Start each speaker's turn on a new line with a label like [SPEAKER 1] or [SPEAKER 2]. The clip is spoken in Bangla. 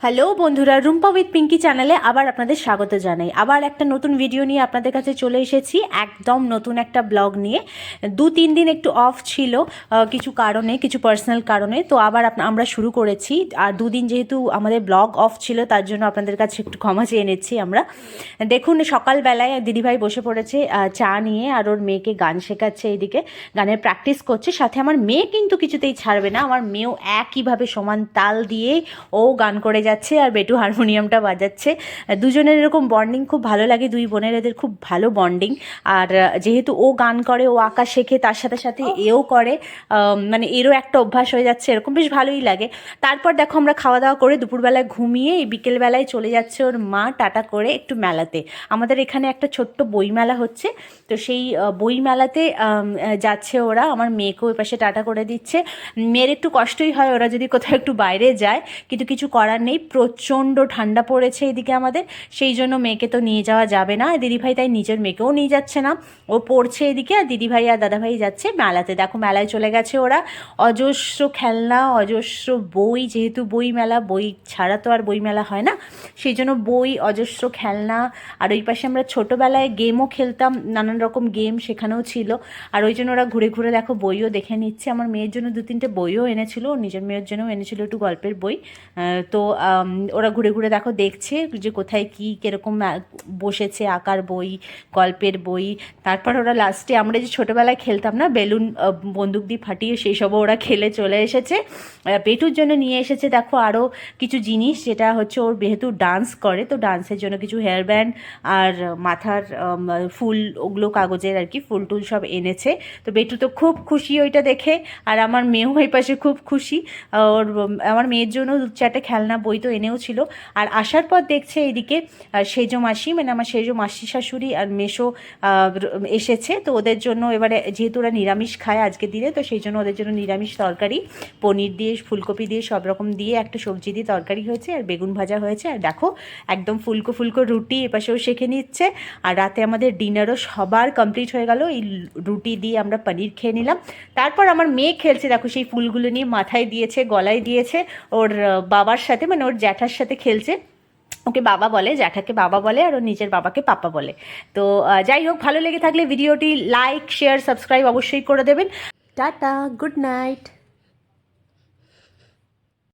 [SPEAKER 1] হ্যালো বন্ধুরা, রুম্পা উইথ পিঙ্কি চ্যানেলে আবার আপনাদের স্বাগত জানাই। আবার একটা নতুন ভিডিও নিয়ে আপনাদের কাছে চলে এসেছি, একদম নতুন একটা ব্লগ নিয়ে। 2-3 দিন একটু অফ ছিল কিছু কারণে, কিছু পার্সোনাল কারণে, তো আবার আমরা শুরু করেছি। আর 2 দিন যেহেতু আমাদের ব্লগ অফ ছিল, তার জন্য আপনাদের কাছে একটু ক্ষমা চেয়ে নিচ্ছি আমরা। দেখুন, সকালবেলায় দিদিভাই বসে পড়েছে চা নিয়ে, আর ওর মেয়েকে গান শেখাচ্ছে, এইদিকে গানের প্র্যাকটিস করছে। সাথে আমার মেয়ে কিন্তু কিছুতেই ছাড়বে না, আমার মেয়েও একইভাবে সমান তাল দিয়ে ও গান করে যাচ্ছে আর বেটু হারমোনিয়ামটা বাজাচ্ছে। দুজনের এরকম বন্ডিং খুব ভালো লাগে, দুই বোনের এদের খুব ভালো বন্ডিং। আর যেহেতু ও গান করে, ও আঁকা শেখে, তার সাথে সাথে এও করে, মানে এরও একটা অভ্যাস হয়ে যাচ্ছে, এরকম বেশ ভালোই লাগে। তারপর দেখো, আমরা খাওয়া দাওয়া করে দুপুরবেলায় ঘুমিয়ে এই বিকেলবেলায় চলে যাচ্ছে ওর মা টাটা করে একটু মেলাতে। আমাদের এখানে একটা ছোট্ট বইমেলা হচ্ছে, তো সেই বইমেলাতে যাচ্ছে ওরা। আমার মেয়েকেও ওই পাশে টাটা করে দিচ্ছে। মেয়ের একটু কষ্টই হয় ওরা যদি কোথাও একটু বাইরে যায়, কিন্তু কিছু করার নেই, প্রচণ্ড ঠান্ডা পড়েছে এদিকে আমাদের, সেই জন্য মেয়েকে তো নিয়ে যাওয়া যাবে না। দিদিভাই তাই নিজের মেয়েকেও নিয়ে যাচ্ছে না, ও পড়ছে এদিকে, আর দিদিভাই আর দাদাভাই যাচ্ছে মেলাতে। দেখো, মেলায় চলে গেছে ওরা। অজস্র খেলনা, অজস্র বই, যেহেতু বই মেলা, বই ছাড়া তো আর বই মেলা হয় না, সেই জন্য বই, অজস্র খেলনা। আর ওই পাশে আমরা ছোটোবেলায় গেমও খেলতাম, নানান রকম গেম সেখানেও ছিল। আর ওই জন্য ওরা ঘুরে ঘুরে দেখো বইও দেখে নিচ্ছে। আমার মেয়ের জন্য 2-3টে বইও এনেছিল, ওর নিজের মেয়ের জন্যও এনেছিল একটু গল্পের বই। তো ওরা ঘুরে ঘুরে দেখো দেখছে যে কোথায় কী কীরকম বসেছে, আঁকার বই, গল্পের বই। তারপর ওরা লাস্টে, আমরা যে ছোটোবেলায় খেলতাম না বেলুন বন্দুক দিয়ে ফাটিয়ে, সেই সবও ওরা খেলে চলে এসেছে। পেটুর জন্য নিয়ে এসেছে দেখো আরও কিছু জিনিস, যেটা হচ্ছে ওর যেহেতু ডান্স করে, তো ডান্সের জন্য কিছু হেয়ার ব্যান্ড আর মাথার ফুল, ওগুলো কাগজের আর কি, ফুল টুল সব এনেছে। তো বেটু তো খুব খুশি ওইটা দেখে, আর আমার মেয়েও এই পাশে খুব খুশি। ওর আমার মেয়ের জন্য 2-4টে খেলনা বই তো এনেও ছিল। আর আসার পর দেখছে এইদিকে সেজো মাসি, মানে আমার সেজো মাসি শাশুড়ি আর মেশো এসেছে। তো ওদের জন্য এবারে, যেহেতু ওরা নিরামিষ খায় আজকে দিনে, তো সেই জন্য ওদের জন্য নিরামিষ তরকারি, পনির দিয়ে, ফুলকপি দিয়ে, সব রকম দিয়ে একটা সবজি দিয়ে তরকারি হয়েছে, আর বেগুন ভাজা হয়েছে। আর দেখো, একদম ফুলকো ফুলকো রুটি এপাশেও শেখে নিচ্ছে। আর রাতে আমাদের ডিনারও সবার কমপ্লিট হয়ে গেল, এই রুটি দিয়ে আমরা পনির খেয়ে নিলাম। তারপর আমার মেয়ে খেলছে দেখো, সেই ফুলগুলো নিয়ে মাথায় দিয়েছে, গলায় দিয়েছে, ওর বাবার সাথে, মানে ওর জ্যাঠার সাথে খেলছে। ওকে বাবা বলে, জ্যাঠাকে বাবা বলে, আর ওর নিজের বাবাকে পাপা বলে। তো যাই হোক, ভালো লেগে থাকলে ভিডিওটি লাইক, শেয়ার, সাবস্ক্রাইব অবশ্যই করে দেবেন। Tata, good night.